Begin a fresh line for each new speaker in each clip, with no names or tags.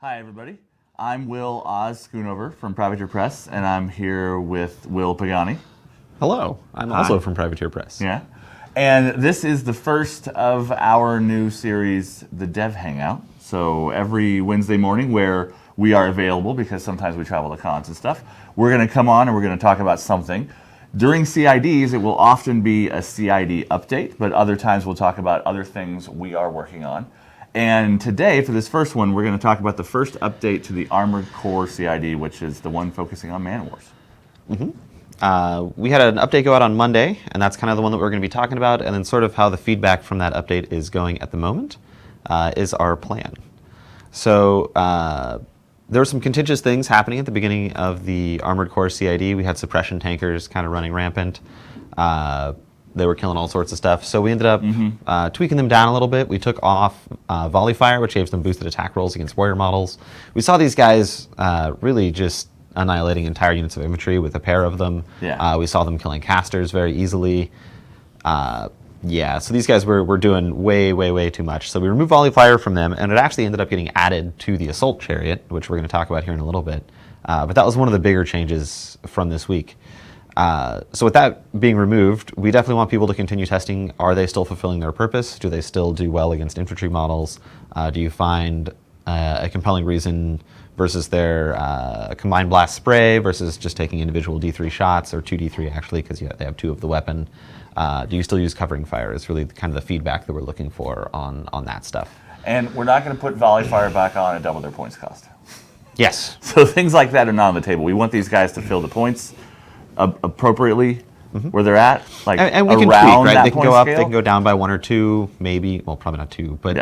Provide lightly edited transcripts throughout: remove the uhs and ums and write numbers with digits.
Hi, everybody. I'm Will Oz Schoonover from Privateer Press, and I'm here with Will Pagani.
Hello. I'm also from Privateer Press.
Yeah. And this is the first of our new series, the Dev Hangout. So every Wednesday morning where we are available, because sometimes we travel to cons and stuff, we're going to come on and we're going to talk about something. During CIDs, it will often be a CID update, but other times we'll talk about other things we are working on. And today, for this first one, we're going to talk about the first update to the Armored Core CID, which is the one focusing on Man Wars.
We had an update go out on Monday, and that's kind of the one that we're going to be talking about, and then sort of how the feedback from that update is going at the moment is our plan. So there were some contentious things happening at the beginning of the Armored Core CID. We had suppression tankers kind of running rampant. They were killing all sorts of stuff. So we ended up tweaking them down a little bit. We took off volley fire, which gave them boosted attack rolls against warrior models. We saw these guys really just annihilating entire units of infantry with a pair of them.
Yeah.
We saw them killing casters very easily. So these guys were doing way too much. So we removed volley fire from them, and it actually ended up getting added to the assault chariot, which we're going to talk about here in a little bit. But that was one of the bigger changes from this week. So with that being removed, we definitely want people to continue testing. Are they still fulfilling their purpose? Do they still do well against infantry models? Do you find a compelling reason versus their combined blast spray versus just taking individual D3 shots, or 2D3 actually, because they have two of the weapon? Do you still use covering fire? Is really kind of the feedback that we're looking for on that stuff.
And we're not going to put volley fire back on and double their points cost.
Yes.
So things like that are not on the table. We want these guys to fill the points appropriately where they're at, like
and we can tweak, right? They can go up, they can go down by 1 or 2, maybe. Well, probably not 2, but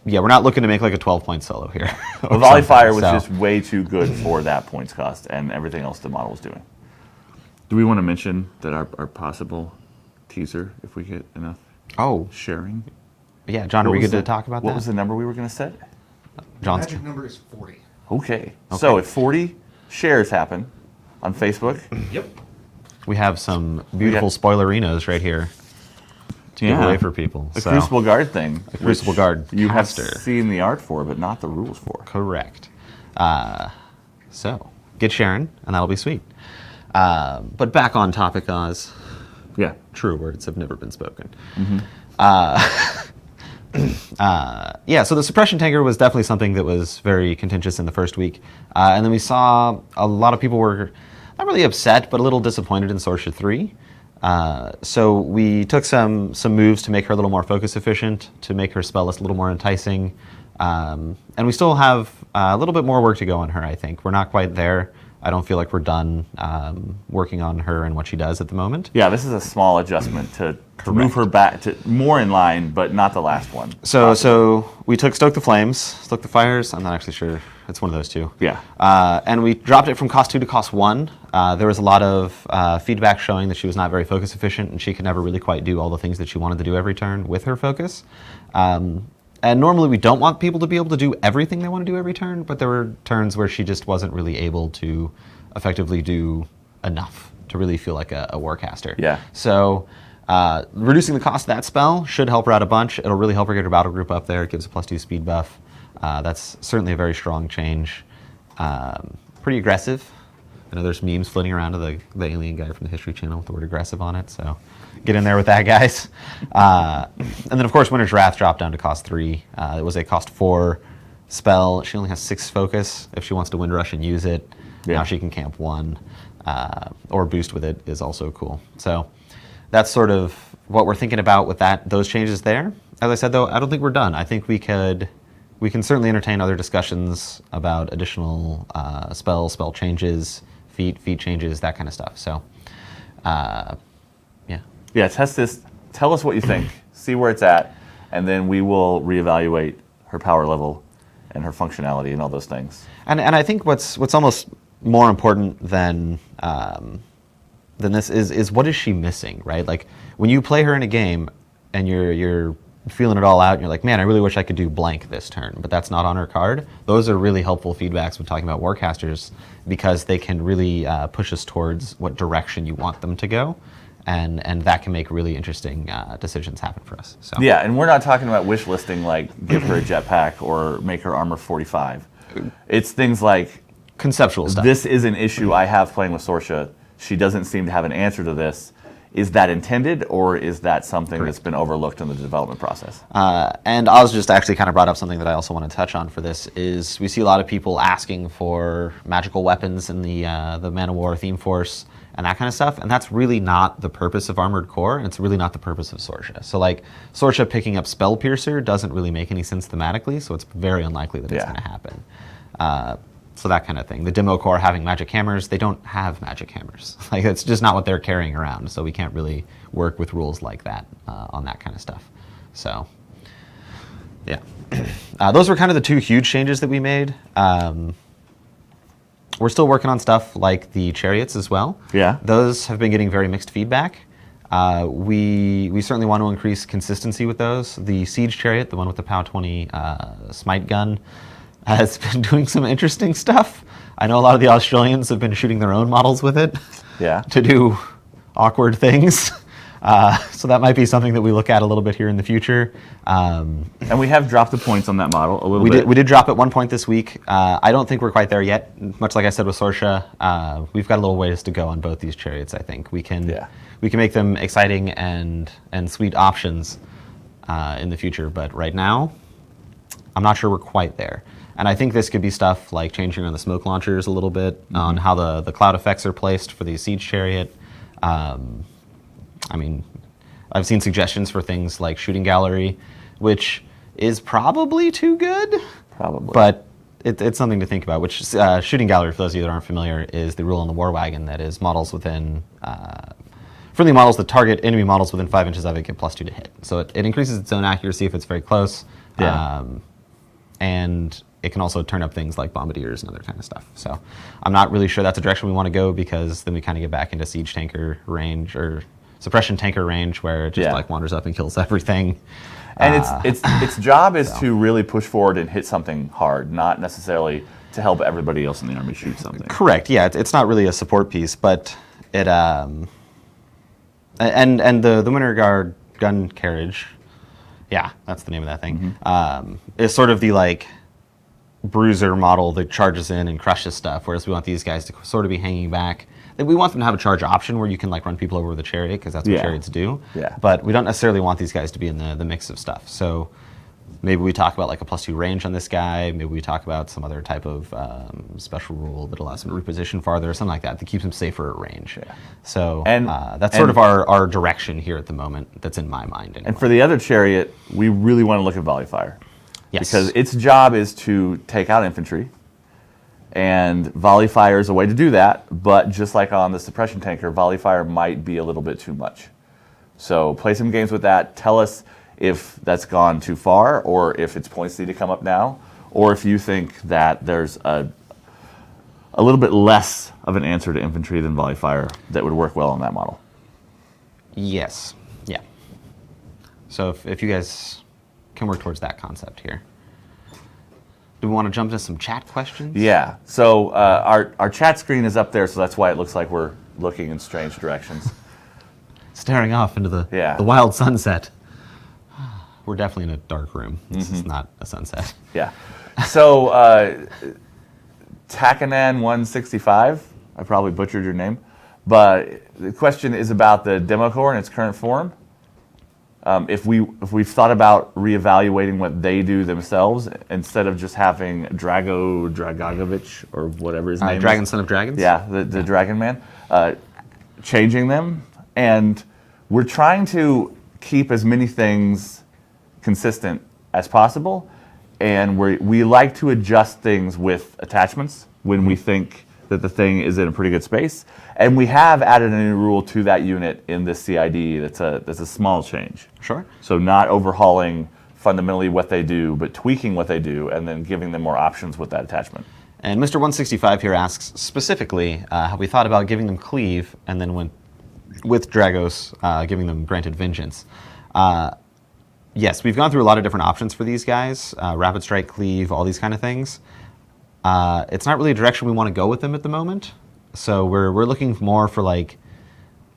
we're not looking to make like a 12-point solo here.
The volley fire was just way too good for that points cost and everything else the model was doing. Do we want to mention that our possible teaser, if we get enough sharing?
Yeah, John, are we good to talk about that?
What was the number we were going to set?
John's
magic number is 40.
Okay. So if 40 shares happen on Facebook.
Yep.
We have some beautiful spoilerinos right here to give away for people.
The Crucible Guard thing.
The Crucible Guard
you
caster.
have seen the art for, but not the rules for.
Correct. So get sharing, and that'll be sweet. But back on topic, Oz.
Yeah.
True words have never been spoken. So the suppression tanker was definitely something that was very contentious in the first week. And then we saw a lot of people were not really upset, but a little disappointed in Sorscha 3. So we took some moves to make her a little more focus efficient, to make her spell list a little more enticing. And we still have a little bit more work to go on her, I think. We're not quite there. I don't feel like we're done working on her and what she does at the moment.
Yeah, this is a small adjustment to move her back to more in line, but not the last one.
So we took Stoke the Flames, Stoke the Fires. I'm not actually sure. It's one of those two.
Yeah.
And we dropped it from cost 2 to cost 1. There was a lot of feedback showing that she was not very focus efficient, and she could never really quite do all the things that she wanted to do every turn with her focus. And normally we don't want people to be able to do everything they want to do every turn, but there were turns where she just wasn't really able to effectively do enough to really feel like a warcaster.
Yeah.
So reducing the cost of that spell should help her out a bunch. It'll really help her get her battle group up there. It gives a +2 speed buff. That's certainly a very strong change. Pretty aggressive. I know there's memes floating around of the alien guy from the History Channel with the word aggressive on it, so get in there with that, guys. And then, of course, Winter's Wrath dropped down to cost 3. It was a cost 4 spell. She only has 6 focus. If she wants to Wind Rush and use it, now she can camp 1. Or boost with it is also cool. So that's sort of what we're thinking about with those changes there. As I said, though, I don't think we're done. I think we can certainly entertain other discussions about additional spell changes, feat changes, that kind of stuff. So,
Yeah, test this. Tell us what you think. See where it's at, and then we will reevaluate her power level and her functionality and all those things.
And I think what's almost more important than this is what is she missing, right? Like when you play her in a game and you're feeling it all out, and you're like, man, I really wish I could do blank this turn, but that's not on her card. Those are really helpful feedbacks when talking about warcasters, because they can really push us towards what direction you want them to go. and that can make really interesting decisions happen for us. So
Yeah, and we're not talking about wish listing like give her a jetpack or make her armor 45. It's things like
conceptual stuff.
this is an issue I have playing with Sorscha. She doesn't seem to have an answer to this. Is that intended, or is that something that's been overlooked in the development process?
And I was just actually kind of brought up something that I also want to touch on for this is we see a lot of people asking for magical weapons in the Man of War theme force and that kind of stuff, and that's really not the purpose of Armored Core, and it's really not the purpose of Sorscha. So like Sorscha picking up Spell Piercer doesn't really make any sense thematically, so it's very unlikely that it's going to happen. So that kind of thing. The Demo Corps having magic hammers, they don't have magic hammers. Like it's just not what they're carrying around. So we can't really work with rules like that on that kind of stuff. So yeah, those were kind of the two huge changes that we made. We're still working on stuff like the chariots as well.
Yeah,
those have been getting very mixed feedback. We certainly want to increase consistency with those. The siege chariot, the one with the POW 20 smite gun, has been doing some interesting stuff. I know a lot of the Australians have been shooting their own models with it to do awkward things. So that might be something that we look at a little bit here in the future.
And we have dropped the points on that model a little bit.
We did drop at one point this week. I don't think we're quite there yet. Much like I said with Sorscha, we've got a little ways to go on both these chariots, I think. We can make them exciting and sweet options in the future, but right now, I'm not sure we're quite there. And I think this could be stuff like changing on the smoke launchers a little bit, on how the cloud effects are placed for the siege chariot. I mean, I've seen suggestions for things like shooting gallery, which is probably too good.
Probably.
But it's something to think about, which shooting gallery, for those of you that aren't familiar, is the rule on the war wagon that is models within... friendly models that target enemy models within 5 inches of it get +2 to hit. So it increases its own accuracy if it's very close. And it can also turn up things like bombardiers and other kind of stuff. So I'm not really sure that's a direction we want to go, because then we kind of get back into siege tanker range or suppression tanker range, where it just like wanders up and kills everything.
And its job is to really push forward and hit something hard, not necessarily to help everybody else in the army shoot something.
Correct. Yeah, it's not really a support piece, but it and the Winter Guard gun carriage, yeah, that's the name of that thing, is sort of the like bruiser model that charges in and crushes stuff, whereas we want these guys to sort of be hanging back. We want them to have a charge option where you can like run people over with a chariot, because that's what chariots do. But we don't necessarily want these guys to be in the mix of stuff. So maybe we talk about like a +2 range on this guy. Maybe we talk about some other type of special rule that allows him to reposition farther, or something like that keeps him safer at range. So that's sort of our direction here at the moment. That's in my mind. Anyway.
And for the other chariot, we really want to look at volley fire.
Yes.
Because its job is to take out infantry, and volley fire is a way to do that, but just like on the suppression tanker, volley fire might be a little bit too much. So play some games with that. Tell us if that's gone too far, or if its points need to come up now, or if you think that there's a little bit less of an answer to infantry than volley fire that would work well on that model.
Yes. Yeah. So if you guys can work towards that concept here. Do we want to jump into some chat questions?
Yeah. So our chat screen is up there, so that's why it looks like we're looking in strange directions.
Staring off into the wild sunset. We're definitely in a dark room. This is not a sunset.
Yeah. So Takanan165, I probably butchered your name, but the question is about the Demo Corps in its current form. If we've thought about reevaluating what they do themselves, instead of just having Dragogovich or whatever his name
Dragon
is.
Son of Dragons?
Yeah, the Dragon Man. Changing them. And we're trying to keep as many things consistent as possible. And we like to adjust things with attachments when we think that the thing is in a pretty good space. And we have added a new rule to that unit in this CID that's a small change.
Sure.
So not overhauling fundamentally what they do, but tweaking what they do and then giving them more options with that attachment.
And Mr. 165 here asks, specifically, have we thought about giving them Cleave and then went with Dragos, giving them Granted Vengeance? Yes, we've gone through a lot of different options for these guys, Rapid Strike, Cleave, all these kind of things. It's not really a direction we want to go with them at the moment. So we're looking more for like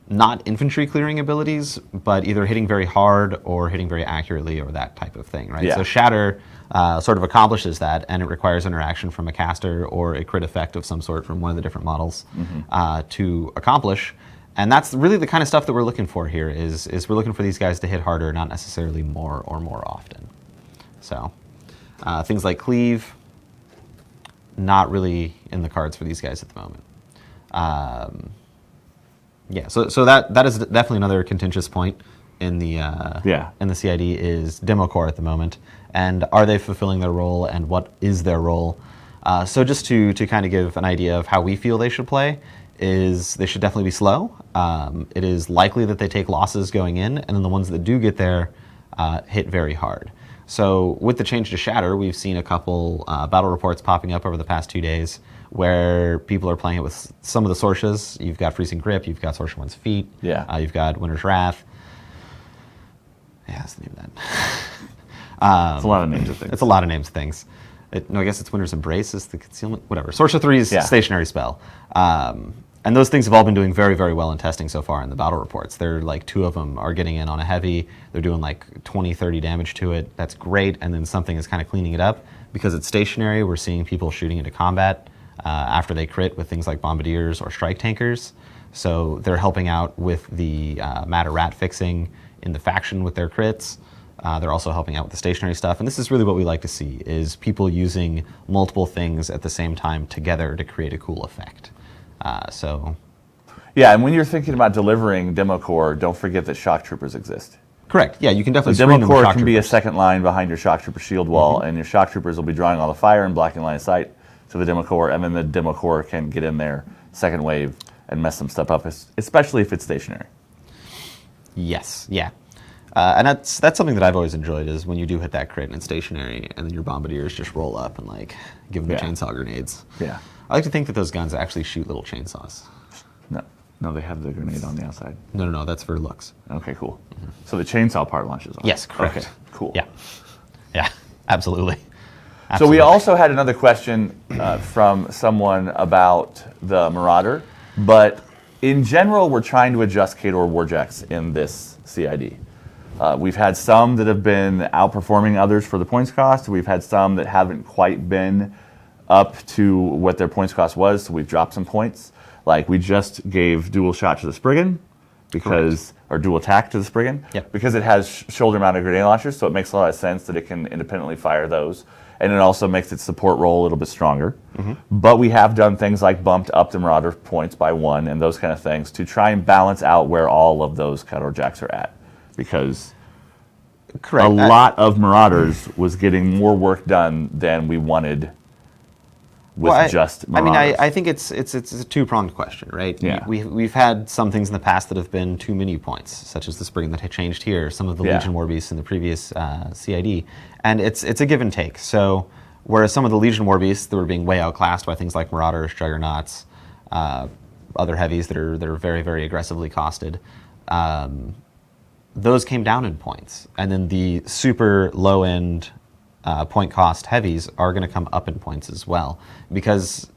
not infantry clearing abilities, but either hitting very hard or hitting very accurately or that type of thing, right?
Yeah.
So Shatter sort of accomplishes that, and it requires interaction from a caster or a crit effect of some sort from one of the different models to accomplish. And that's really the kind of stuff that we're looking for here is we're looking for these guys to hit harder, not necessarily more or more often. So things like Cleave, not really in the cards for these guys at the moment. Yeah, so that is definitely another contentious point in the in the CID is Demo Corps at the moment, and are they fulfilling their role, and what is their role? So just to kind of give an idea of how we feel they should play, is they should definitely be slow. It is likely that they take losses going in, and then the ones that do get there hit very hard. So with the change to Shatter, we've seen a couple battle reports popping up over the past 2 days where people are playing it with some of the Sorshas. You've got Freezing Grip, you've got Sorscha One's Feet, you've got Winter's Wrath. Yeah, that's the name of that.
It's a lot of names of things.
It's a lot of names of things. No, I guess it's Winter's Embrace is the concealment, whatever. Sorscha 3's stationary spell. And those things have all been doing very, very well in testing so far in the battle reports. They're like 2 of them are getting in on a heavy. They're doing like 20, 30 damage to it. That's great. And then something is kind of cleaning it up. Because it's stationary, we're seeing people shooting into combat after they crit with things like Bombardiers or Strike Tankers. So they're helping out with the Matter Rat fixing in the faction with their crits. They're also helping out with the stationary stuff. And this is really what we like to see, is people using multiple things at the same time together to create a cool effect.
Yeah, and when you're thinking about delivering Demo Corps, don't forget that Shock Troopers exist.
Correct. Yeah, you can definitely
So
screen
Demo
them with
Corps
Shock
can be a
Troopers.
second line behind your Shock Trooper shield wall, and your Shock Troopers will be drawing all the fire and blocking line of sight to the Demo Corps, and then the Demo Corps can get in there second wave and mess some stuff up, especially if it's stationary.
Yes, yeah. And that's something that I've always enjoyed is when you do hit that crit and it's stationary, and then your Bombardiers just roll up and like give them the chainsaw grenades.
Yeah.
I like to think that those guns actually shoot little chainsaws.
No, they have the grenade on the outside.
No, that's for looks.
Okay, cool. So the chainsaw part launches on.
Yes, correct.
Okay, cool.
Yeah, absolutely.
So we also had another question from someone about the Marauder, but in general, we're trying to adjust Khador Warjacks in this CID. We've had some that have been outperforming others for the points cost. We've had some that haven't quite been up to what their points cost was, so we've dropped some points. Like we just gave dual shot to the Spriggan, or dual attack to the Spriggan, because it has shoulder mounted grenade launchers, so it makes a lot of sense that it can independently fire those. And it also makes its support roll a little bit stronger. But we have done things like bumped up the Marauder points by 1 and those kind of things to try and balance out where all of those Khador Jacks are at. Because a lot of Marauders was getting more work done than we wanted with just Marauders.
I mean, I think it's a two-pronged question, right?
Yeah.
We've had some things in the past that have been too many points, such as the Spriggan that had changed here, some of the Legion War Beasts in the previous CID, and it's a give and take. So whereas some of the Legion War Beasts that were being way outclassed by things like Marauders, Juggernauts, other heavies that are very, very aggressively costed, those came down in points. And then the super low-end point cost heavies are going to come up in points as well, because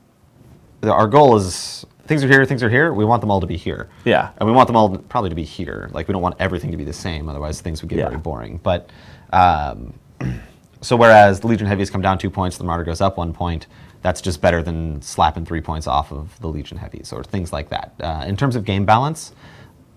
our goal is things are here, we want them all to be here.
Yeah.
And we want them all probably to be here. Like we don't want everything to be the same, otherwise things would get very boring. But so whereas the Legion heavies come down 2 points, the Marauder goes up 1 point, that's just better than slapping 3 points off of the Legion heavies or things like that. In terms of game balance,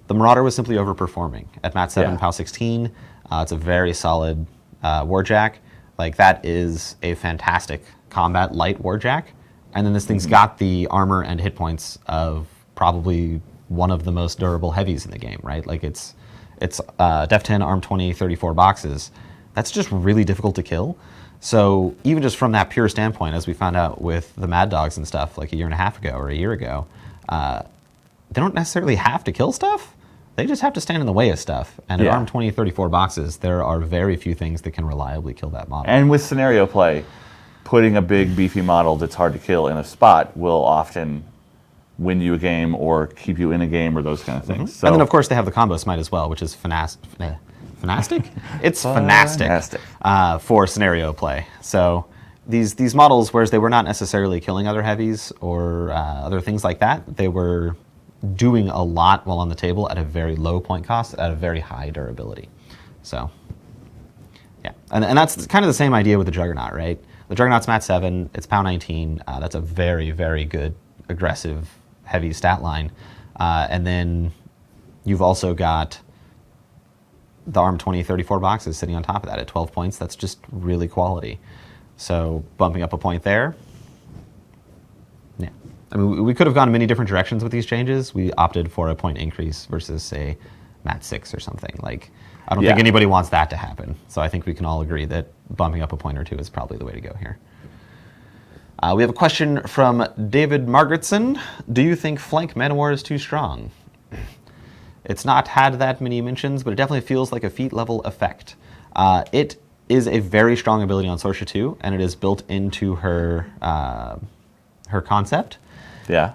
the Marauder was simply overperforming. At Mat 7, POW 16, it's a very solid Warjack. Like, that is a fantastic combat light Warjack. And then this thing's got the armor and hit points of probably one of the most durable heavies in the game, right? Like, it's Def 10, Arm 20, 34 boxes. That's just really difficult to kill. So even just from that pure standpoint, as we found out with the Mad Dogs and stuff like a year and a half ago or a year ago, they don't necessarily have to kill stuff. They just have to stand in the way of stuff. And at Arm 20, 34 boxes, there are very few things that can reliably kill that model.
And with scenario play, putting a big, beefy model that's hard to kill in a spot will often win you a game or keep you in a game or those kind of things. So,
and then, of course, they have the combo smite as well, which is Fanastic? It's Fanastic for scenario play. So these models, whereas they were not necessarily killing other heavies or other things like that, they were doing a lot while on the table at a very low point cost, at a very high durability. So, yeah. And that's kind of the same idea with the Juggernaut, right? The Juggernaut's mat 7, it's POW 19. That's a very, very good, aggressive, heavy stat line. And then you've also got the ARM 2034 boxes sitting on top of that at 12 points. That's just really quality. So bumping up a point there, yeah. I mean, we could have gone many different directions with these changes. We opted for a point increase versus, say, mat 6 or something. Like, I don't think anybody wants that to happen. So I think we can all agree that bumping up a point or two is probably the way to go here. We have a question from David Margaretson. Do you think flank Manowar is too strong? It's not had that many mentions, but it definitely feels like a feat level effect. It is a very strong ability on Sorscha 2, and it is built into her her concept.
Yeah.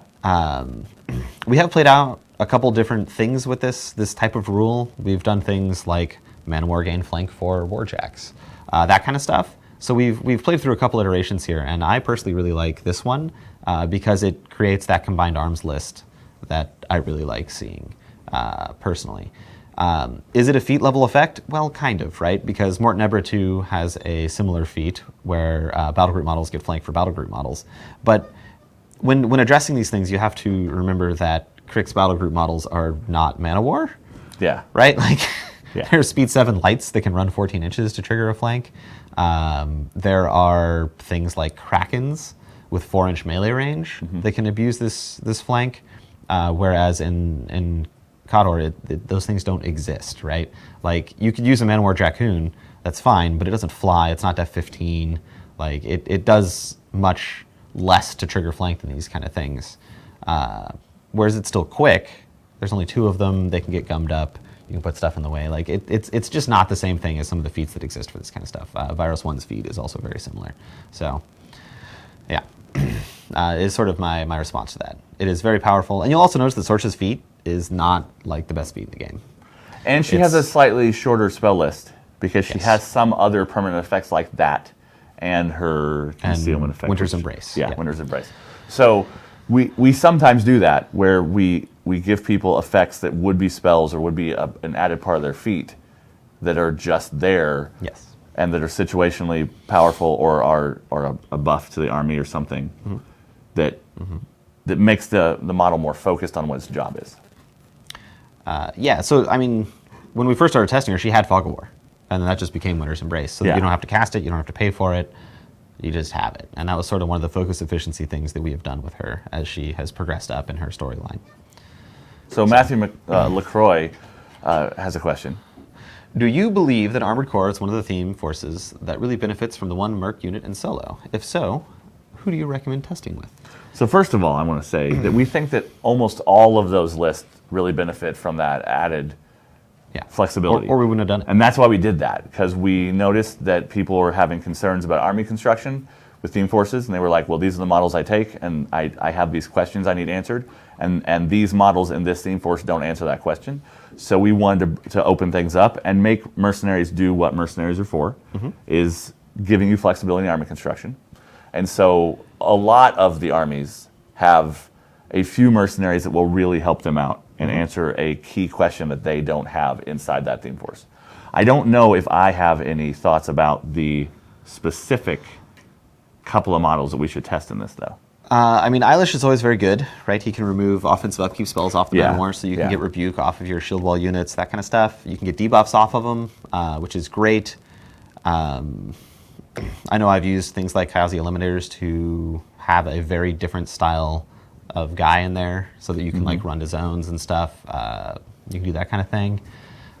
We have played out a couple different things with this type of rule. We've done things like Manowar gain flank for Warjacks, that kind of stuff. So we've played through a couple iterations here, and I personally really like this one because it creates that combined arms list that I really like seeing personally. Is it a feat level effect? Well, kind of, right? Because Morton Ebra 2 has a similar feat where battle group models get flanked for battle group models. But when addressing these things, you have to remember that Crick's battle group models are not Manowar.
Yeah.
Right? Like,
yeah.
There's speed 7 lights that can run 14 inches to trigger a flank. There are things like Krakens with 4-inch melee range that can abuse this flank, whereas in Khador, those things don't exist, right? Like, you could use a Manowar Dracoon, that's fine, but it doesn't fly, it's not def 15. Like, it does much less to trigger flank than these kind of things. Whereas it's still quick, there's only 2 of them, they can get gummed up, you can put stuff in the way. Like, it's just not the same thing as some of the feats that exist for this kind of stuff. Virus 1's feat is also very similar. So, yeah, is sort of my response to that. It is very powerful, and you'll also notice that Sorscha's feat is not like the best feat in the game.
And she has a slightly shorter spell list because she has some other permanent effects like that and her concealment effect.
Winter's Embrace.
Yeah, Winter's Embrace. So we sometimes do that where we give people effects that would be spells or would be an added part of their feat that are just there.
Yes.
And that are situationally powerful or are a buff to the army or something that makes the model more focused on what its job is.
Yeah, so, I mean, when we first started testing her, she had Fog of War, and then that just became Winter's Embrace. So you don't have to cast it, you don't have to pay for it, you just have it. And that was sort of one of the focus efficiency things that we have done with her as she has progressed up in her storyline.
So Matthew LaCroix has a question.
Do you believe that Armored Core is one of the theme forces that really benefits from the one Merc unit in solo? If so, who do you recommend testing with?
So first of all, I want to say that we think that almost all of those lists really benefit from that added flexibility.
Or we wouldn't have done it.
And that's why we did that, because we noticed that people were having concerns about army construction with theme forces, and they were like, well, these are the models I take, and I have these questions I need answered, and these models in this theme force don't answer that question. So we wanted to open things up and make Mercenaries do what Mercenaries are for, is giving you flexibility in army construction. And so a lot of the armies have a few Mercenaries that will really help them out and answer a key question that they don't have inside that theme force. I don't know if I have any thoughts about the specific couple of models that we should test in this, though.
I mean, Eilish is always very good, right? He can remove offensive upkeep spells off the Manowar, so you can get Rebuke off of your shield wall units, that kind of stuff. You can get debuffs off of them, which is great. I know I've used things like Kayazi Eliminators to have a very different style of guy in there so that you can like run to zones and stuff. You can do that kind of thing.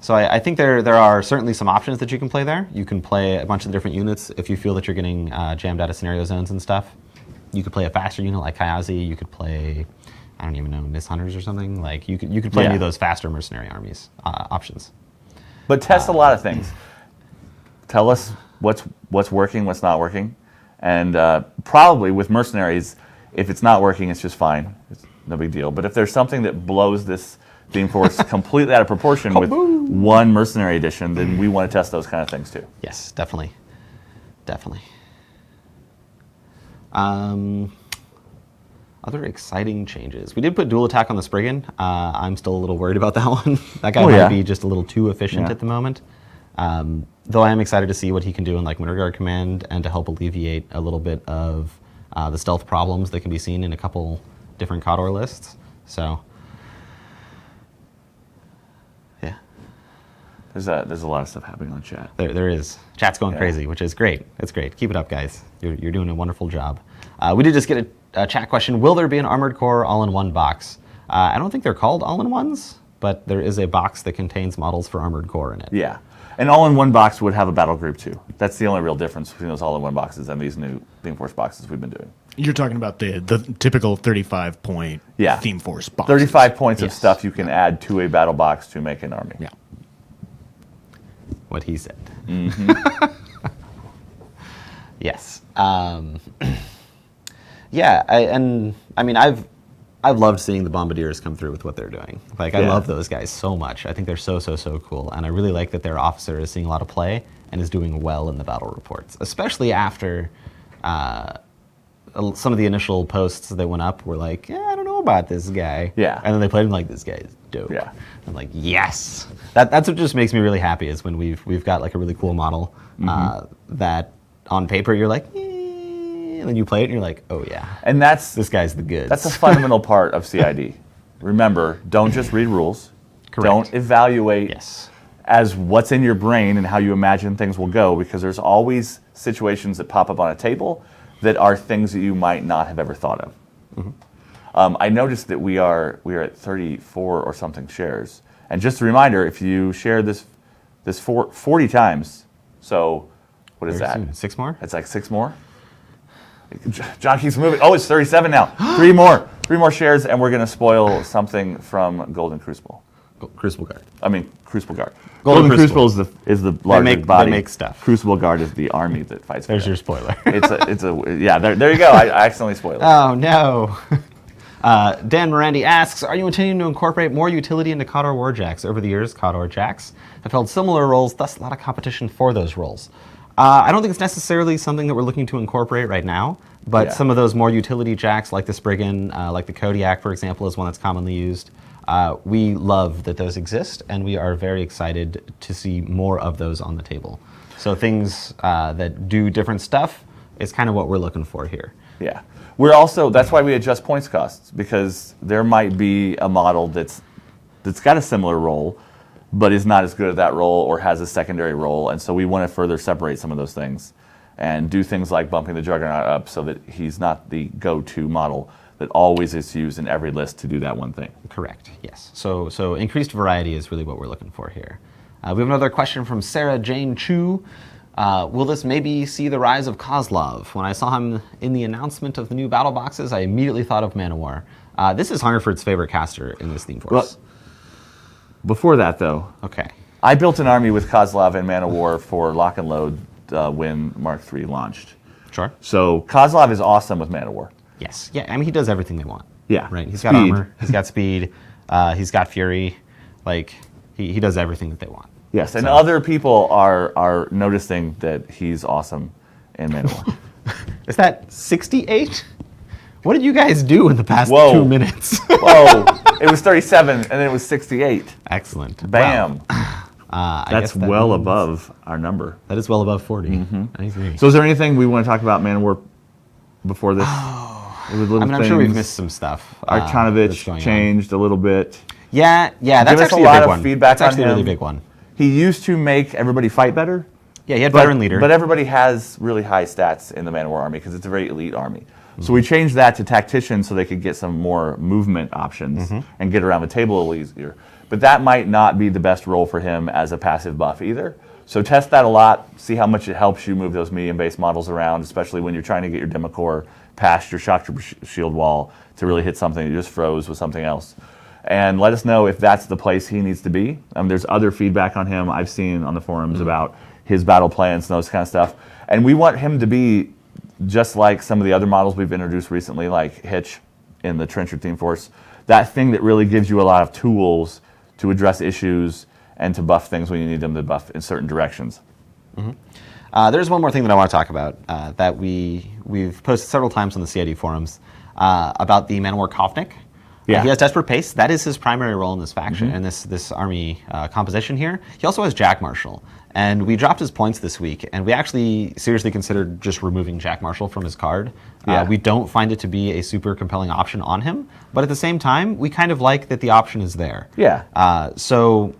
So I think there are certainly some options that you can play there. You can play a bunch of different units if you feel that you're getting jammed out of scenario zones and stuff. You could play a faster unit like Kayazi. You could play, I don't even know, Miss Hunters or something. Like you could play any of those faster mercenary armies options.
But test a lot of things. Tell us what's working, what's not working, and probably with Mercenaries, if it's not working, it's just fine. It's no big deal. But if there's something that blows this theme force completely out of proportion with one Mercenary edition, then we want to test those kind of things too.
Yes, definitely. Definitely. Other exciting changes. We did put dual attack on the Spriggan. I'm still a little worried about that one. That guy might be just a little too efficient at the moment. Though I am excited to see what he can do in like Winter Guard Command and to help alleviate a little bit of the stealth problems that can be seen in a couple different Khador lists. So, yeah.
There's a lot of stuff happening on chat.
There is. Chat's going crazy, which is great. It's great. Keep it up, guys. You're doing a wonderful job. We did just get a chat question. Will there be an Armored Core all-in-one box? I don't think they're called all-in-ones, but there is a box that contains models for Armored Core in it.
Yeah. An all-in-one box would have a battle group too. That's the only real difference between those all-in-one boxes and these new Theme Force boxes we've been doing.
You're talking about the typical 35-point Theme Force box.
35 points of stuff you can add to a battle box to make an army.
Yeah.
What he said.
Mm-hmm.
Yes. Yeah, I mean, I've loved seeing the Bombardiers come through with what they're doing. Like, I love those guys so much. I think they're so cool, and I really like that their officer is seeing a lot of play and is doing well in the battle reports, especially after some of the initial posts that went up were like, I don't know about this guy.
Yeah.
And then they played him like, this guy is dope.
Yeah.
I'm like, yes. That's what just makes me really happy is when we've got like a really cool model that on paper you're like, and then you play it and you're like, oh yeah.
And
this guy's the goods.
That's a fundamental part of CID. Remember, don't just read rules.
Correct.
Don't evaluate as what's in your brain and how you imagine things will go, because there's always situations that pop up on a table that are things that you might not have ever thought of. I noticed that we are at 34 or something shares. And just a reminder, if you share this 40 times, so what is that?
6 more?
It's like 6 more. John keeps moving. Oh, it's 37 now. 3 more. 3 more shares, and we're going to spoil something from Golden Crucible.
Crucible Guard.
I mean, Crucible Guard.
Golden
Crucible is the larger body.
They make stuff.
Crucible Guard is the army that fights.
There's your spoiler.
There you go. I accidentally spoiled it.
Oh no. Dan Morandi asks, are you intending to incorporate more utility into Khador Warjacks? Over the years, Khador Jacks have held similar roles, thus a lot of competition for those roles. I don't think it's necessarily something that we're looking to incorporate right now, but some of those more utility jacks, like the Spriggan, like the Kodiak, for example, is one that's commonly used. We love that those exist, and we are very excited to see more of those on the table. So things that do different stuff is kind of what we're looking for here.
Yeah. That's why we adjust points costs, because there might be a model that's got a similar role, but is not as good at that role or has a secondary role. And so we want to further separate some of those things and do things like bumping the Juggernaut up so that he's not the go-to model that always is used in every list to do that one thing.
Correct, yes. So increased variety is really what we're looking for here. We have another question from Sarah Jane Chu. Will this maybe see the rise of Kozlov? When I saw him in the announcement of the new battle boxes, I immediately thought of Man-O-War. This is Hungerford's favorite caster in this theme force.
Well, before that, though, I built an army with Kozlov and Man-O-War for Lock and Load when Mark III launched.
Sure.
So Kozlov is awesome with Man-O-War.
Yes. Yeah, I mean, he does everything they want.
Yeah.
Right. He's got armor. He's got speed. He's got fury. Like, he does everything that they want.
Yes, and other people are noticing that he's awesome in Man-O-War.
Is that 68? What did you guys do in the past 2 minutes?
Whoa. It was 37, and then it was 68.
Excellent.
Bam.
Wow.
That's well above our number.
That is well above 40. I agree.
So is there anything we want to talk about Man-O-War before this?
I'm sure we've missed some stuff.
Arkanovich changed a little bit.
Yeah, that's
Give us
actually
a lot
big
of
one.
feedback
That's actually
on
a
him.
really big one.
He used to make everybody fight better.
Yeah, he had veteran leader.
But everybody has really high stats in the Man-O-War army because it's a very elite army. So we changed that to tactician so they could get some more movement options and get around the table a little easier. But that might not be the best role for him as a passive buff either. So test that a lot, see how much it helps you move those medium-based models around, especially when you're trying to get your Democore past your Shock Trooper shield wall to really hit something that just froze with something else. And let us know if that's the place he needs to be. There's other feedback on him I've seen on the forums about his battle plans and those kind of stuff. And we want him to be just like some of the other models we've introduced recently, like Hitch in the Trenchard Theme Force. That thing that really gives you a lot of tools to address issues and to buff things when you need them to buff in certain directions.
There's one more thing that I want to talk about that we've posted several times on the CID forums. about the Man-O-War Kovnik.
Yeah.
He has Desperate Pace. That is his primary role in this faction and this army composition here. He also has Jack Marshall. And we dropped his points this week, and we actually seriously considered just removing Jack Marshall from his card. We don't find it to be a super compelling option on him, but at the same time, we kind of like that the option is there.
Yeah.
So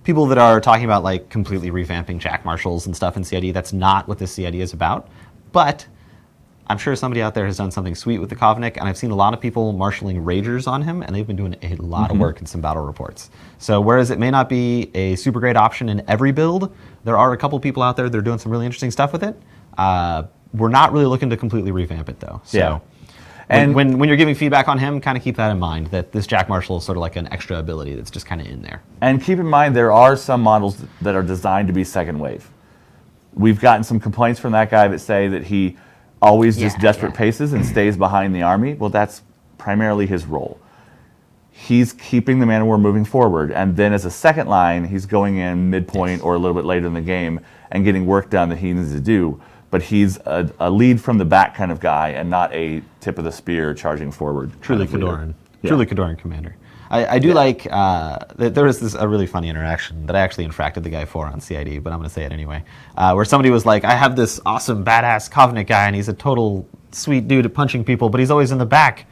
people that are talking about like completely revamping Jack Marshalls and stuff in CID, that's not what this CID is about. But I'm sure somebody out there has done something sweet with the Kovnik, and I've seen a lot of people marshalling Ragers on him, and they've been doing a lot of work in some battle reports. So whereas it may not be a super great option in every build, there are a couple people out there that are doing some really interesting stuff with it. We're not really looking to completely revamp it, though. So and when you're giving feedback on him, kind of keep that in mind, that this Jack Marshall is sort of like an extra ability that's just kind of in there.
And keep in mind, there are some models that are designed to be second wave. We've gotten some complaints from that guy that say that he always just desperate paces and stays behind the army. Well, that's primarily his role. He's keeping the Man-O-War moving forward, and then as a second line, he's going in midpoint or a little bit later in the game and getting work done that he needs to do. But he's a lead from the back kind of guy and not a tip of the spear charging forward.
Truly Khadoran. Truly Khadoran commander. I do like, there was a really funny interaction that I actually infracted the guy for on CID, but I'm going to say it anyway, where somebody was like, I have this awesome badass Kovnik guy, and he's a total sweet dude at punching people, but he's always in the back.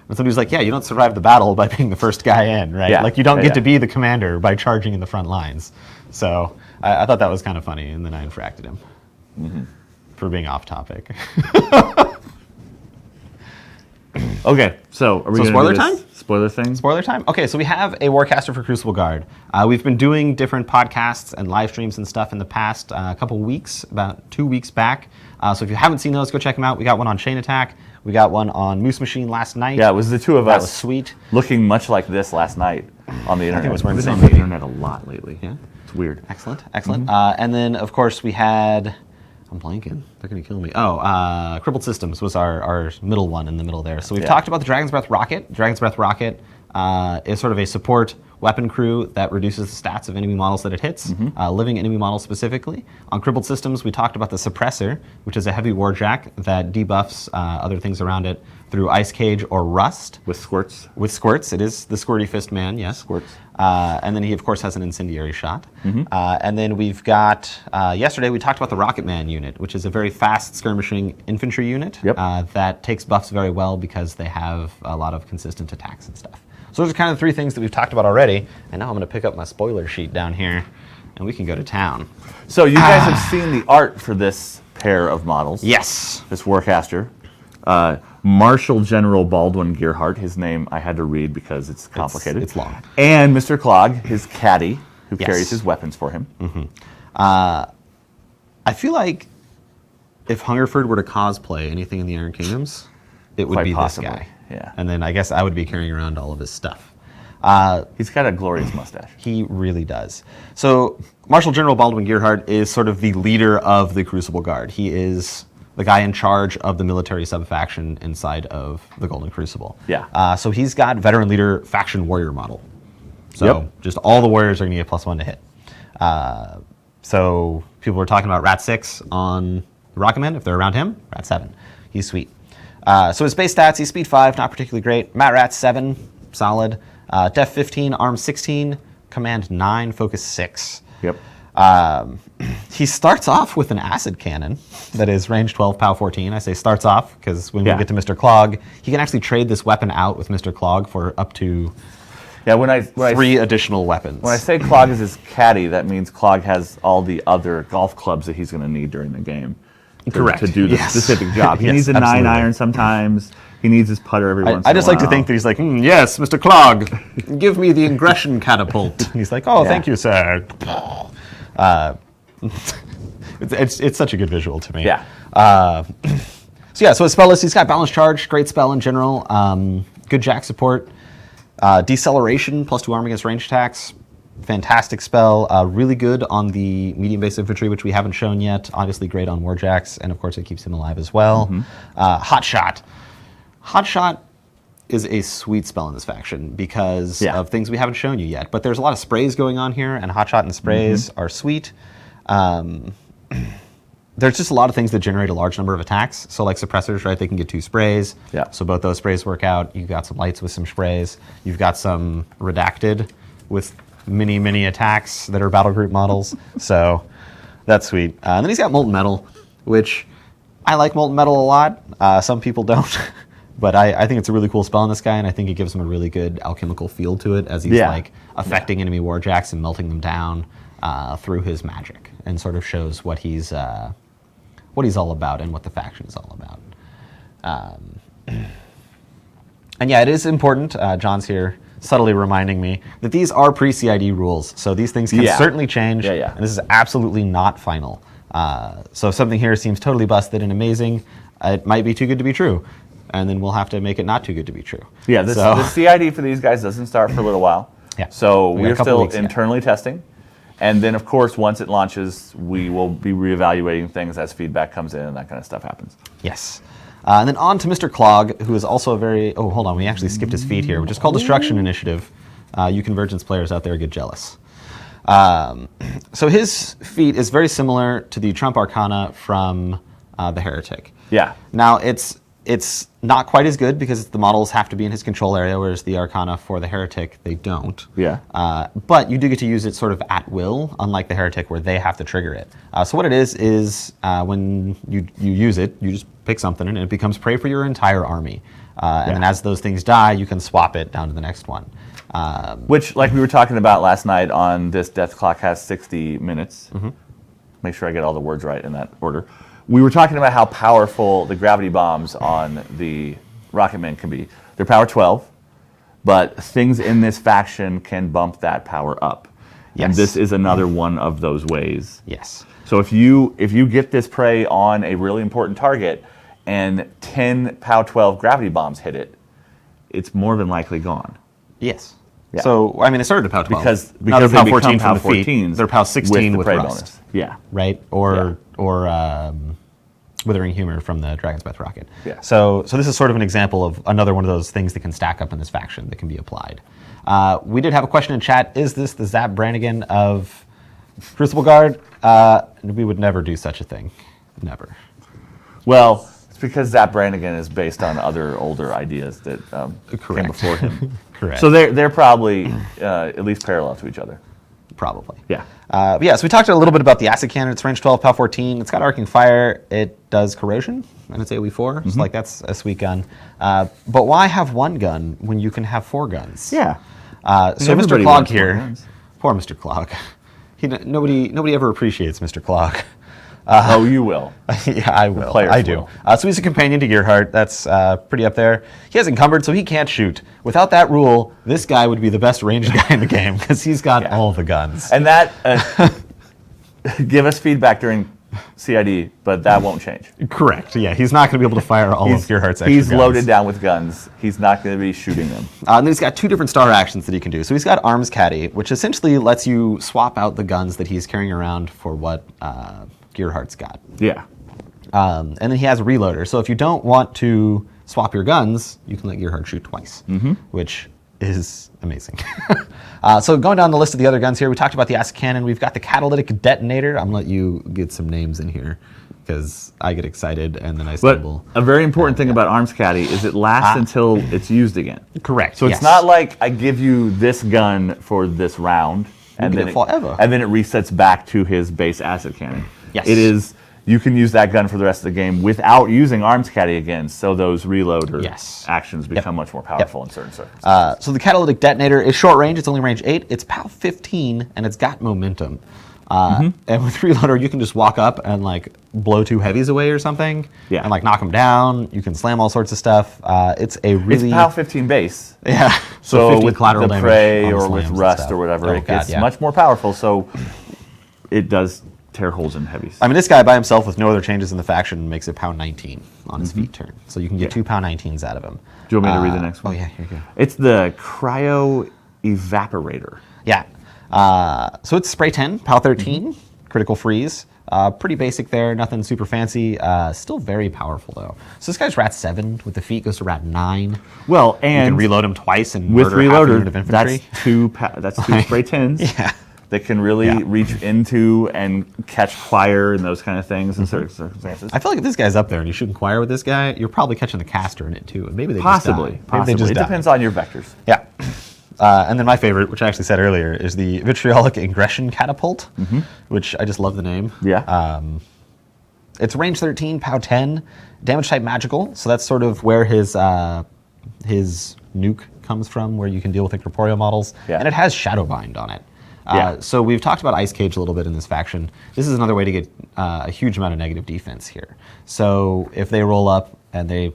And somebody was like, yeah, you don't survive the battle by being the first guy in, right?
Yeah.
Like, you don't get to be the commander by charging in the front lines. So I thought that was kind of funny, and then I infracted him for being off topic.
Okay, so are we
spoiler time?
Spoiler thing?
Spoiler time? Okay, so we have a Warcaster for Crucible Guard. We've been doing different podcasts and live streams and stuff in the past couple weeks, about 2 weeks back. So if you haven't seen those, go check them out. We got one on Chain Attack. We got one on Moose Machine last night.
Yeah, it was the two of us.
That was sweet.
Looking much like this last night on the internet.
I think it was wearing the
We've been
same
on the internet a lot lately.
Yeah.
It's weird.
Excellent, excellent. And then, of course, we had... I'm blanking. They're going to kill me. Crippled Systems was our middle one in the middle there. So we've talked about the Dragon's Breath Rocket. Dragon's Breath Rocket is sort of a support weapon crew that reduces the stats of enemy models that it hits, living enemy models specifically. On Crippled Systems, we talked about the Suppressor, which is a heavy Warjack that debuffs other things around it through Ice Cage or Rust.
With squirts.
With squirts. It is the Squirty Fist Man, yes.
Squirts.
And then he, of course, has an incendiary shot. And then we've got, yesterday we talked about the Rocket Man unit, which is a very fast skirmishing infantry unit that takes buffs very well because they have a lot of consistent attacks and stuff. So those are kind of the three things that we've talked about already. And now I'm going to pick up my spoiler sheet down here, and we can go to town.
So you guys have seen the art for this pair of models.
Yes.
This Warcaster. Marshal General Baldwin Gearheart, his name I had to read because it's complicated.
It's long.
And Mr. Clog, his caddy, who carries his weapons for him.
I feel like if Hungerford were to cosplay anything in the Iron Kingdoms, it would
Quite
be
possibly,
this guy.
yeah.
And then I guess I would be carrying around all of his stuff.
He's got a glorious mustache.
He really does. So Marshal General Baldwin Gearheart is sort of the leader of the Crucible Guard. He is the guy in charge of the military sub-faction inside of the Golden Crucible.
Yeah.
So he's got veteran leader faction warrior model. So just all the warriors are going to get +1 to hit. So people were talking about Rat 6 on the Rocketman. If they're around him, Rat 7. He's sweet. So his base stats, he's speed 5, not particularly great. Mat Rat 7, solid. Def 15, arm 16, command 9, focus 6.
Yep.
He starts off with an acid cannon that is range 12, POW 14. I say starts off because when we get to Mr. Clog, he can actually trade this weapon out with Mr. Clog for up to three additional weapons.
When I say Clog is his caddy, that means Clog has all the other golf clubs that he's going to need during the game. To do the specific job. He needs a 9-iron sometimes. He needs his putter every once in a while.
I just like to think that he's like, yes, Mr. Clog, give me the aggression catapult. And he's like, thank you, sir. It's such a good visual to me.
Yeah.
So his spell list, he's got Balanced Charge, great spell in general, good Jack support, Deceleration, +2 arm against range attacks, fantastic spell, really good on the medium base infantry, which we haven't shown yet, obviously great on Warjacks, and of course it keeps him alive as well. Hot Shot. Hot Shot is a sweet spell in this faction because of things we haven't shown you yet. But there's a lot of sprays going on here, and Hot Shot and sprays are sweet. The there's just a lot of things that generate a large number of attacks. So like suppressors, right? They can get 2 sprays.
Yeah.
So both those sprays work out. You've got some lights with some sprays. You've got some redacted with mini attacks that are battle group models. So that's sweet. And then he's got molten metal, which I like molten metal a lot. Some people don't. But I think it's a really cool spell on this guy, and I think it gives him a really good alchemical feel to it as he's like affecting enemy Warjacks and melting them down through his magic, and sort of shows what he's all about and what the faction is all about. And yeah, it is important. John's here subtly reminding me that these are pre-CID rules, so these things can certainly change, and this is absolutely not final. So if something here seems totally busted and amazing, it might be too good to be true. And then we'll have to make it not too good to be true. Yeah,
the CID for these guys doesn't start for a little while.
Yeah.
So we're still internally testing. And then, of course, once it launches, we will be reevaluating things as feedback comes in and that kind of stuff happens.
Yes. And then on to Mr. Clog, who is also a very... Oh, hold on. We actually skipped his feat here, which is called Destruction Initiative. You Convergence players out there get jealous. So his feat is very similar to the Trump Arcana from the Heretic.
Yeah.
Now, it's not quite as good because the models have to be in his control area, whereas the Arcana for the Heretic, they don't.
Yeah.
But you do get to use it sort of at will, unlike the Heretic where they have to trigger it. So what it is when you use it, you just pick something and it becomes prey for your entire army. And then as those things die, you can swap it down to the next one.
Which, like we were talking about last night on this Death Clock has 60 minutes. Mm-hmm. Make sure I get all the words right in that order. We were talking about how powerful the gravity bombs on the Rocketmen can be. They're power 12, but things in this faction can bump that power up. Yes. And this is another one of those ways.
Yes.
So if you get this prey on a really important target and 10 power 12 gravity bombs hit it, it's more than likely gone.
Yes. Yeah. So, I mean, it started at POW 12.
Because
they're
POW
14
POW
from the feet. They're POW 16 with
prey
Rust.
bonus. Yeah.
Right? Or Withering Humor from the Dragon's Breath rocket.
Yeah.
So this is sort of an example of another one of those things that can stack up in this faction that can be applied. We did have a question in chat. Is this the Zap Brannigan of Crucible Guard? We would never do such a thing. Never.
Well, it's because Zap Brannigan is based on other older ideas that came before him.
Correct.
So they're probably at least parallel to each other.
Probably.
Yeah.
So we talked a little bit about the acid cannon. It's range 12, POW 14. It's got arcing fire. It does corrosion, and it's AoE 4. Mm-hmm. So like that's a sweet gun. But why have one gun when you can have 4 guns?
Yeah.
So Mr. Clog here, poor Mr. Clog. Nobody ever appreciates Mr. Clog.
Oh, you will.
Yeah, I will. I do. So he's a companion to Gearheart. That's pretty up there. He has encumbered, so he can't shoot. Without that rule, this guy would be the best ranged guy in the game because he's got all the guns.
And that, give us feedback during CID, but that won't change.
Correct. Yeah, he's not going to be able to fire all of Gearhart's extra
He's
guns.
loaded down with guns. He's not going to be shooting them.
And then he's got 2 different star actions that he can do. So he's got Arms Caddy, which essentially lets you swap out the guns that he's carrying around for what Gearhart's got.
Yeah.
And then he has a reloader. So if you don't want to swap your guns, you can let Gearheart shoot twice, which is amazing. So going down the list of the other guns here, we talked about the acid cannon. We've got the catalytic detonator. I'm going to let you get some names in here because I get excited and then I stumble.
But a very important thing about Arms Caddy is it lasts until it's used again.
Correct.
So it's not like I give you this gun for this round and then it resets back to his base acid cannon.
Yes.
It is, you can use that gun for the rest of the game without using Arms Caddy again, so those reload actions become much more powerful in certain circumstances.
So the catalytic detonator is short range, it's only range 8, it's POW 15, and it's got momentum. And with reloader, you can just walk up and like blow 2 heavies away or something, and like knock them down. You can slam all sorts of stuff. It's a really...
It's POW 15 base.
Yeah.
So with the prey or with rust or whatever, it gets much more powerful, so it does tear holes in heavies.
I mean, this guy by himself with no other changes in the faction makes it POW 19 on his feet turn. So you can get 2 POW 19s out of him.
Do you want me to read the next one?
Oh, yeah, here you go.
It's the Cryo Evaporator.
Yeah. So it's spray 10, POW 13, critical freeze. Pretty basic there, nothing super fancy. Still very powerful, though. So this guy's Rat 7 with the feet goes to Rat 9.
Well, and
you can reload him twice and
with
murder half a unit
reloader,
of infantry.
that's 2 spray 10s.
Yeah.
that can really reach into and catch fire and those kind of things in certain circumstances.
I feel like if this guy's up there and you shoot Inquire with this guy, you're probably catching the caster in it too. And maybe they
Possibly.
just die. Maybe they just
It
die.
depends on your vectors.
Yeah. And then my favorite, which I actually said earlier, is the Vitriolic Ingression Catapult, which I just love the name.
Yeah.
It's range 13, POW 10, damage type magical. So that's sort of where his nuke comes from, where you can deal with incorporeal models.
Yeah.
And it has Shadowbind on it.
Yeah.
So we've talked about Ice Cage a little bit in this faction. This is another way to get a huge amount of negative defense here. So if they roll up and they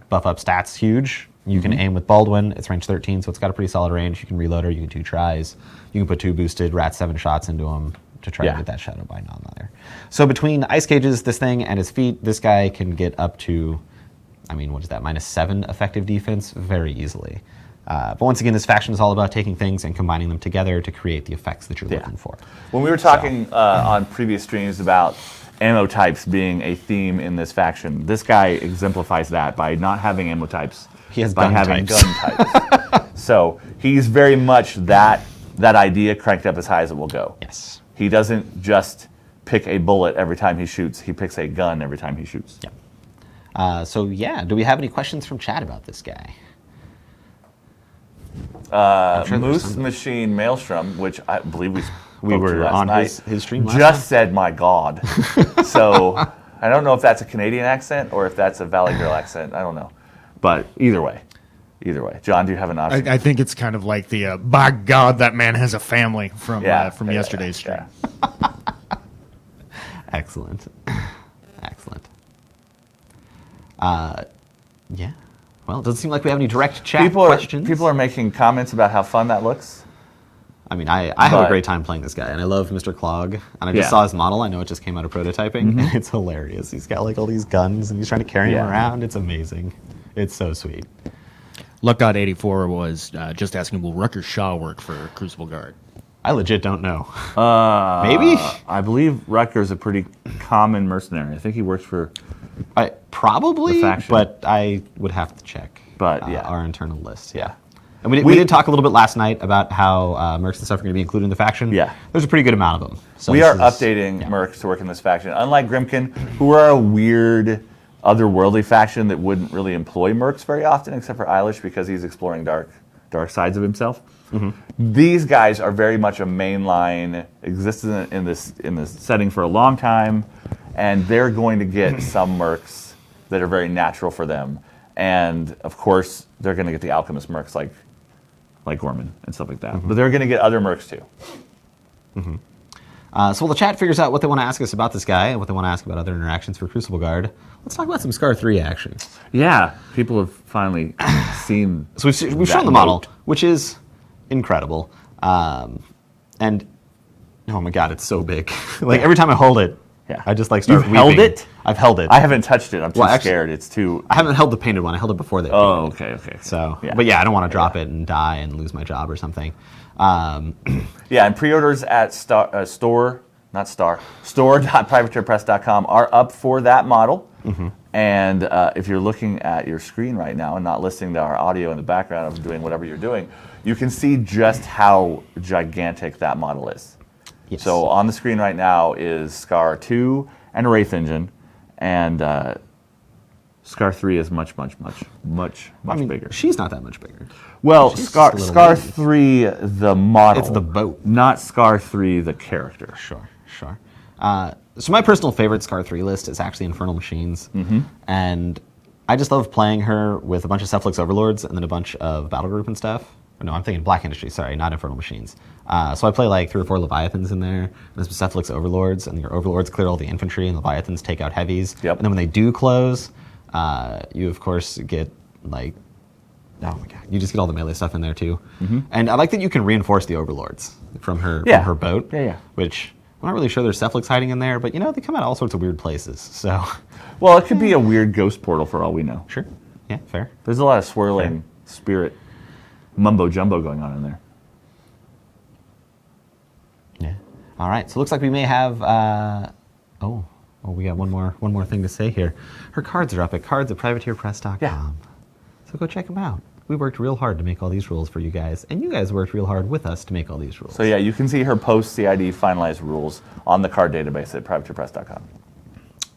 buff up stats huge, you can aim with Baldwin. It's range 13, so it's got a pretty solid range. You can reload her. You can 2 tries. You can put 2 boosted Rat 7 shots into him to try to get that Shadowbind on there. So between Ice Cages, this thing, and his feet, this guy can get up to, I mean, what is that, -7 effective defense very easily. But once again, this faction is all about taking things and combining them together to create the effects that you're looking for.
When we were talking on previous streams about ammo types being a theme in this faction, this guy exemplifies that by not having ammo types.
He has
by
gun
having
types.
gun types. So he's very much that idea cranked up as high as it will go.
Yes.
He doesn't just pick a bullet every time he shoots. He picks a gun every time he shoots.
Yeah. So yeah, do we have any questions from chat about this guy? Sure
Moose Machine Maelstrom, which I believe we spoke
were
to last
on
night,
his stream last
just
night?
said "my God." So I don't know if that's a Canadian accent or if that's a Valley Girl accent. I don't know, but either way. John, do you have an option?
I think it's kind of like the by God, that man has a family from yesterday's stream.
Yeah.
Excellent. Yeah. Well, it doesn't seem like we have any direct chat questions.
People are making comments about how fun that looks.
I mean, I have a great time playing this guy, and I love Mr. Clog. And I just saw his model. I know it just came out of prototyping, and it's hilarious. He's got like all these guns, and he's trying to carry him around. It's amazing. It's so sweet.
Luck.84 was just asking, will Rucker Shaw work for Crucible Guard?
I legit don't know. Maybe?
I believe Rutger's a pretty common mercenary. I think he works for
probably,
the faction.
But I would have to check
our
internal list. Yeah. And we did talk a little bit last night about how mercs and stuff are going to be included in the faction.
Yeah.
There's a pretty good amount of them. So
we are updating mercs to work in this faction. Unlike Grimkin, who are a weird, otherworldly faction that wouldn't really employ mercs very often, except for Eilish because he's exploring dark sides of himself. These guys are very much a mainline, existed in this setting for a long time, and they're going to get some mercs that are very natural for them. And of course, they're going to get the alchemist mercs like Gorman and stuff like that. But they're going to get other mercs too.
So while the chat figures out what they want to ask us about this guy and what they want to ask about other interactions for Crucible Guard, let's talk about some Skarre 3 action.
Yeah, people have finally seen.
So we've shown the model, which is incredible. And oh my god, it's so big. Like every time I hold it, I just like start
You've
weeping.
held it?
I've held it.
I haven't touched it. I'm too
Well,
scared. It's too.
I haven't held the painted one. I held it before they painted it.
Okay.
So, but yeah, I don't want to drop it and die and lose my job or something.
And pre-orders at store.privateerpress.com are up for that model. And if you're looking at your screen right now and not listening to our audio in the background of doing whatever you're doing, you can see just how gigantic that model is.
Yes.
So on the screen right now is Skarre 2 and a Wraith engine, and Skarre 3 is much bigger.
She's not that much bigger.
Well,
She's just a little
Skarre
baby.
3, the model.
It's the boat.
Not Skarre 3, the character.
Sure. So my personal favorite Skarre 3 list is actually Infernal Machines. And I just love playing her with a bunch of Cephalix Overlords and then a bunch of Battle Group and stuff. No, I'm thinking Black Industry, sorry, not Infernal Machines. So I play like 3 or 4 Leviathans in there, and some Cephalix Overlords, and your Overlords clear all the infantry, and Leviathans take out heavies.
Yep.
And then when they do close, you of course get like, oh my god, you just get all the melee stuff in there too. And I like that you can reinforce the Overlords from her boat. Which I'm not really sure there's Cephalix hiding in there, but you know, they come out of all sorts of weird places. So,
well, it could be a weird ghost portal for all we know.
Sure. Yeah, fair.
There's a lot of swirling spirit mumbo jumbo going on in there.
Yeah. All right. So it looks like we may have. We got one more thing to say here. Her cards are up at cards@privateerpress.com.
Yeah.
So go check them out. we worked real hard to make all these rules for you guys, and you guys worked real hard with us to make all these rules.
So yeah, you can see her post-CID finalized rules on the card database at privateerpress.com.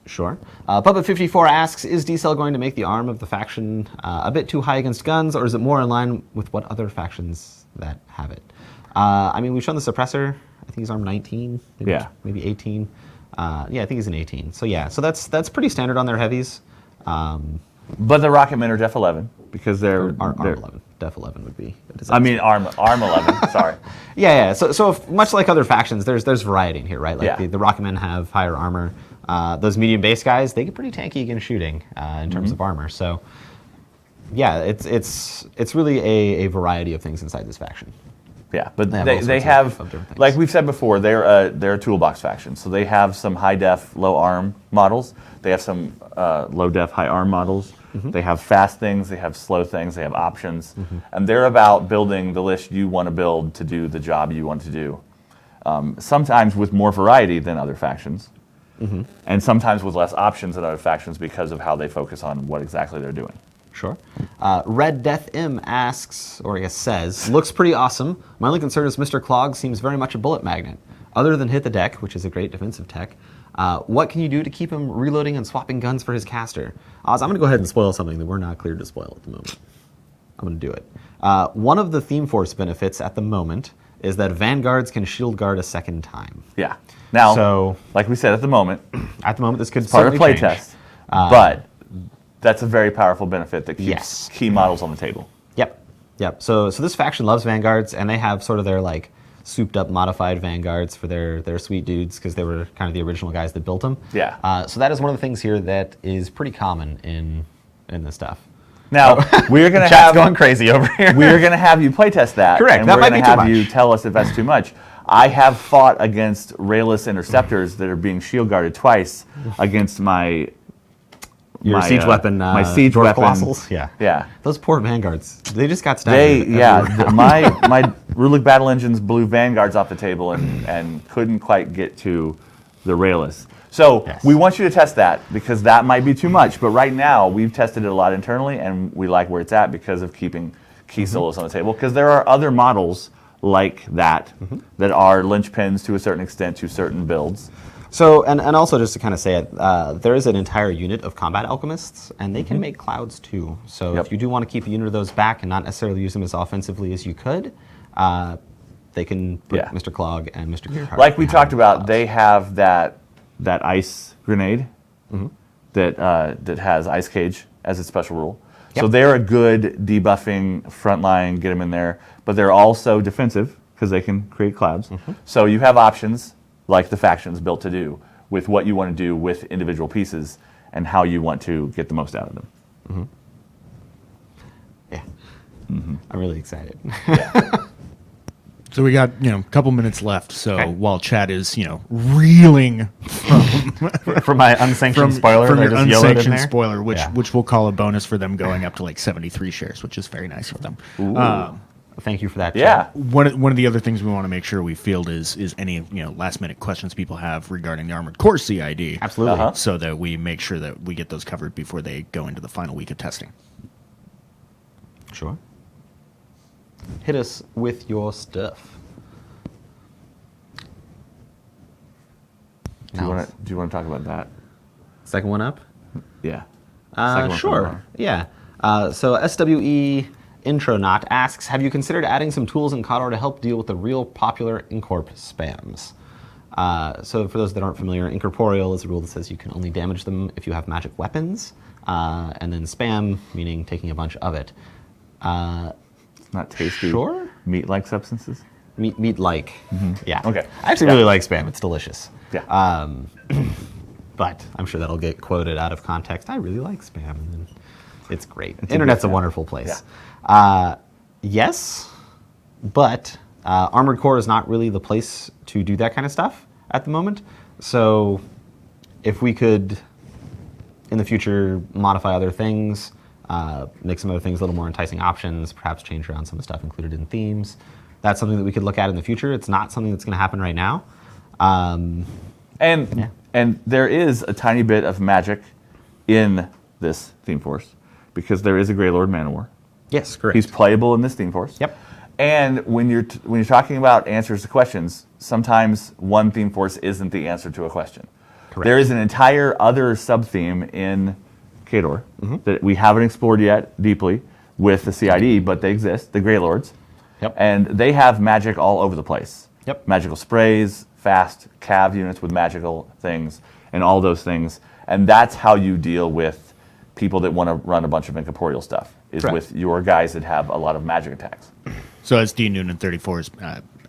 Sure. Puppet54 asks, is D-Cell going to make the arm of the faction a bit too high against guns, or is it more in line with what other factions that have it? I mean, we've shown the Suppressor. I think he's arm 19, maybe 18. Yeah, I think he's an 18. So yeah, so that's pretty standard on their heavies.
But the Rocketmen are Def 11 because they're
arm 11. Def 11 would be a disaster.
I mean, arm 11. Sorry.
Yeah. So much like other factions, there's variety in here, right? Like
Yeah.
the Rocketmen have higher armor. Those medium base guys, they get pretty tanky against shooting in terms of armor. So yeah, it's really a variety of things inside this faction.
Yeah, but
They
they
have
have,
of different things.
like we've said before, they're a toolbox faction. So they have some high def, low arm models. They have some low def, high arm models. They have fast things. They have slow things. They have options, and they're about building the list you want to build to do the job you want to do. Sometimes with more variety than other factions, and sometimes with less options than other factions because of how they focus on what exactly they're doing.
Sure. Red Death M asks, or I guess says, looks pretty awesome. My only concern is Mr. Clog seems very much a bullet magnet. Other than hit the deck, which is a great defensive tech, what can you do to keep him reloading and swapping guns for his caster? Oz, I'm going to go ahead and spoil something that we're not cleared to spoil at the moment. I'm going to do it. One of the Theme Force benefits at the moment is that Vanguards can shield guard a second time.
Yeah. Now,
So-
like we said at the moment,
This could
part of
certainly
the
change.
playtest, but that's a very powerful benefit that keeps
Yes.
key models on the table.
Yep. So this faction loves Vanguards, and they have sort of their like souped up modified Vanguards for their sweet dudes because they were kind of the original guys that built them.
Yeah.
So that is one of the things here that is pretty common in this stuff.
Now, we're going to
Chat's
have
going crazy over here.
we're going to have you playtest that.
Correct.
And
That
we're
might
gonna
be too
have
much.
you tell us if that's too much. I have fought against Rayless Interceptors that are being shield guarded twice against my
siege weapon.
my siege
Dwarf
weapon.
Colossals. Yeah.
Yeah.
Those poor Vanguards. They just got staggered.
My Rulik Battle Engines blew Vanguards off the table and couldn't quite get to the Rayless. So
Yes.
we want you to test that because that might be too much. But right now we've tested it a lot internally and we like where it's at because of keeping key solos on the table. Because there are other models like that that are linchpins to a certain extent to certain builds.
So, and also just to kind of say it, there is an entire unit of combat alchemists, and they can make clouds too. So
Yep.
if you do want to keep a unit of those back and not necessarily use them as offensively as you could, they can put
Yeah.
Mr. Clog and Mr. Gearheart.
Like we
behind
talked about,
clouds.
they have that ice grenade that has ice cage as its special rule. So
Yep.
they're a good debuffing frontline, get them in there, but they're also defensive because they can create clouds. So you have options like the faction's built to do with what you want to do with individual pieces and how you want to get the most out of them.
Yeah. I'm really excited.
So we got a couple minutes left. So
Okay.
while Chad is reeling
For my unsanctioned spoiler,
from
that I
your
just yelled in
unsanctioned
there.
spoiler, which
Yeah.
which we'll call a bonus for them going up to like 73 shares, which is very nice of them.
Thank you for that.
Yeah.
Chad.
One of the other things we want to make sure we field is any last minute questions people have regarding the Armored Core CID.
Absolutely.
So that we make sure that we get those covered before they go into the final week of testing.
Sure. Hit us with your stuff.
Do you want to talk about that?
Second one up?
Yeah. Second one from
Sure.
Laura.
Yeah. So SWE Intronaut asks, have you considered adding some tools in KOTOR to help deal with the real popular Incorp spams? So for those that aren't familiar, Incorporeal is a rule that says you can only damage them if you have magic weapons. And then spam, meaning taking a bunch of it.
It's not tasty.
Sure.
Meat-like substances.
Meat-like. Yeah.
Okay.
I actually
Yeah.
really like spam. It's delicious.
Yeah.
But I'm sure that'll get quoted out of context. I really like spam. And it's great. Internet's a wonderful place. Yes, but Armored Core is not really the place to do that kind of stuff at the moment. So if we could, in the future, modify other things, make some other things a little more enticing options, perhaps change around some of the stuff included in themes, that's something that we could look at in the future. It's not something that's going to happen right now.
And there is a tiny bit of magic in this Theme Force because there is a Grey Lord Man-O-War.
Yes, correct.
He's playable in this Steam Force.
Yep.
And when you're talking about answers to questions, sometimes one theme force isn't the answer to a question.
Correct.
There is an entire other sub-theme in Khador that we haven't explored yet deeply with the CID, but they exist, the Grey Lords.
Yep.
And they have magic all over the place.
Yep.
Magical sprays, fast cav units with magical things, and all those things. And that's how you deal with people that want to run a bunch of incorporeal stuff, is
Correct.
with your guys that have a lot of magic attacks.
So as D Noonan 34 is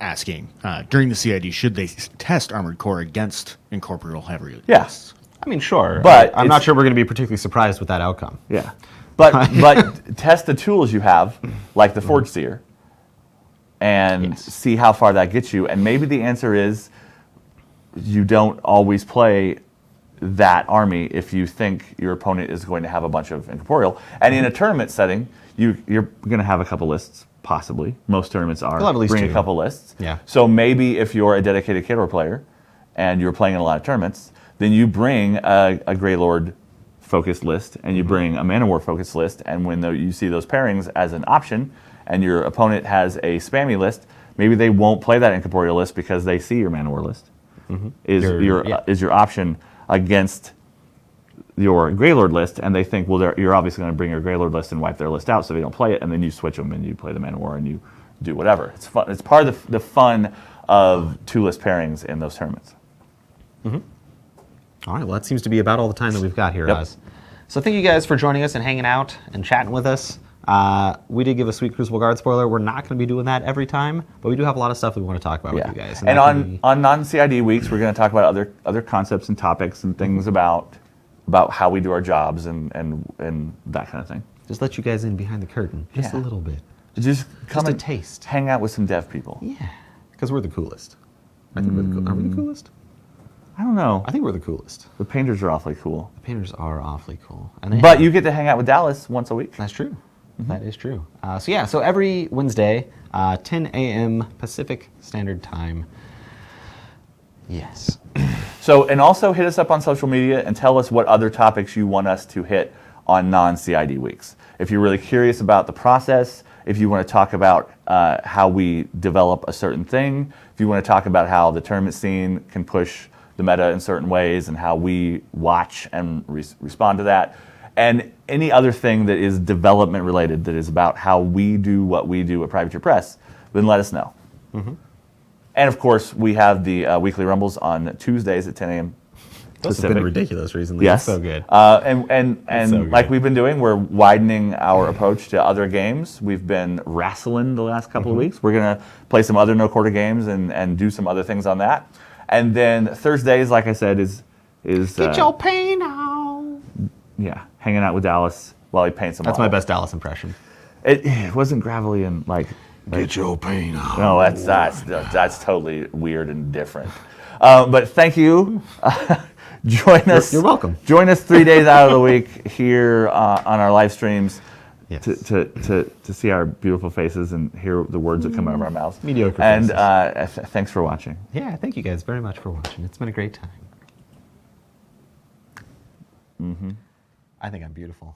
asking, during the CID, should they test Armored Core against incorporeal heavy?
Yes.
I mean, sure.
But
I'm not
it's-
sure we're going to be particularly surprised with that outcome.
Yeah. But test the tools you have, like the Forge Seer, and see how far that gets you. And maybe the answer is you don't always play that army if you think your opponent is going to have a bunch of incorporeal. And in a tournament setting, you're going to have a couple lists, possibly. Most tournaments are.
You'll have at least
bring
two.
a couple lists.
Yeah.
So maybe if you're a dedicated Khador player and you're playing in a lot of tournaments, then you bring a Grey Lord focused list and you bring a Man of War focused list. And when you see those pairings as an option and your opponent has a spammy list, maybe they won't play that incorporeal list because they see your Man of War list. Is your option against your Grey Lord list, and they think, well, you're obviously going to bring your Grey Lord list and wipe their list out, so they don't play it, and then you switch them and you play the Man of War and you do whatever. It's fun. It's part of the fun of two list pairings in those tournaments.
All right, well, that seems to be about all the time that we've got here,
Yep.
Oz. So thank you guys for joining us and hanging out and chatting with us. We did give a sweet Crucible Guard spoiler. We're not going to be doing that every time, but we do have a lot of stuff that we want to talk about with you guys.
And
that can be-
on non-CID weeks, we're going to talk about other concepts and topics and things about how we do our jobs and that kind of thing.
just let you guys in behind the curtain, just a
Yeah.
little bit.
Just come
Just a
and
taste.
hang out with some dev people.
Yeah, because we're the coolest. I think we're the Are we the coolest?
I don't know.
I think we're the coolest.
The painters are awfully cool.
The painters are awfully cool. And they
But
have-
you get to hang out with Dallas once a week.
That's true. That is true. So every Wednesday, 10 a.m. Pacific Standard Time. Yes.
So, and also hit us up on social media and tell us what other topics you want us to hit on non-CID weeks. If you're really curious about the process, if you want to talk about how we develop a certain thing, if you want to talk about how the tournament scene can push the meta in certain ways and how we watch and respond to that, and any other thing that is development related that is about how we do what we do at Privateer Press, then let us know. And of course, we have the weekly rumbles on Tuesdays at 10 a.m.
Those have been ridiculous recently.
Yes.
It's so good.
And
so good.
like we've been doing, we're widening our approach to other games. We've been wrestling the last couple of weeks. We're going to play some other no-quarter games and do some other things on that. And then Thursdays, like I said, is
Get your paint out.
yeah, hanging out with Dallas while he paints them.
That's my best Dallas impression.
It wasn't gravelly and like
Get your paint out.
no, that's totally weird and different. But thank you. Join us.
You're welcome.
Join us 3 days out of the week here on our live streams
Yes.
to see our beautiful faces and hear the words that come out of our mouths.
Mediocre
And
faces.
thanks for watching.
Yeah, thank you guys very much for watching. It's been a great time. I think I'm beautiful.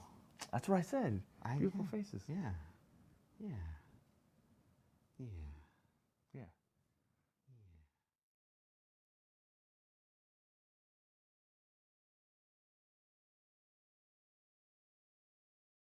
That's what I said. Beautiful faces.
Yeah. Yeah. Yeah.